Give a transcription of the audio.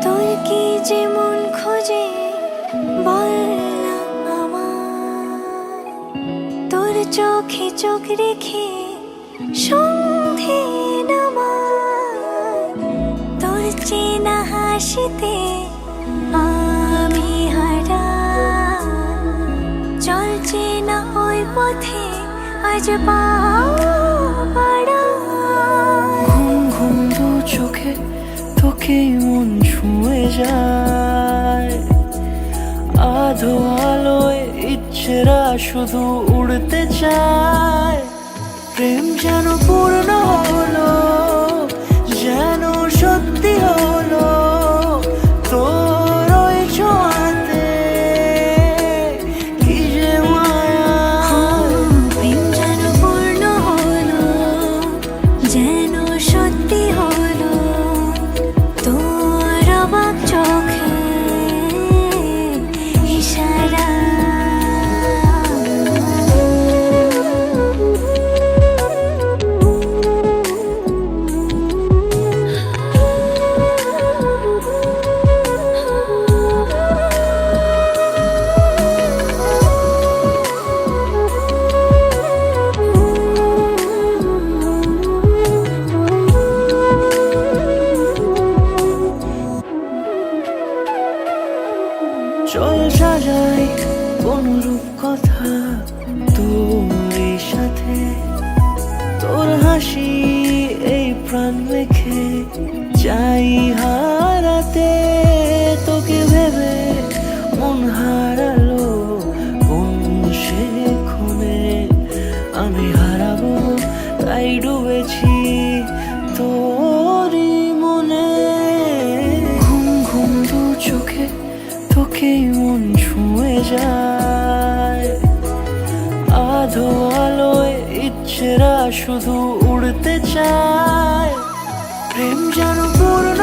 তোর কি যে মন খোঁজে বল না আমার, তোর চোখে চোখ রেখে সন্ধে নামার, তোর চেনা হাসিতে আমি হারা, চল চেনা ওই পথে আজ পাড়া। ঘুম ঘুম দু চোখে তোকে মন ছুঁয়ে যায়, আধো আলোয় ইচ্ছেরা শুধু উড়তে চায়। প্রেম যেন পূর্ণ হলো, যেন সত্যি হলো তোর ওই ছোঁয়াতে, কি যে মায়া। প্রেম যেন পূর্ণ হলো, যেন সত্যি হলো তোর অবাক চোখে ইশারা। চল সাজাই কোন রূপ কথা তোর সাথে, তোর হাসি এই প্রাণ মেখে চাই হারাতে। তোকে ভেবে মন হারালো কোন সে ক্ষণে, আমি হারাবো তাই ডুবেছি তোরই মনে। ঘুম ঘুম দু চোখে তোকে মন ছুঁয়ে যায়, আধো আলোয় ইচ্ছেরা শুধু উড়তে চায়। প্রেম যেন পূর্ণ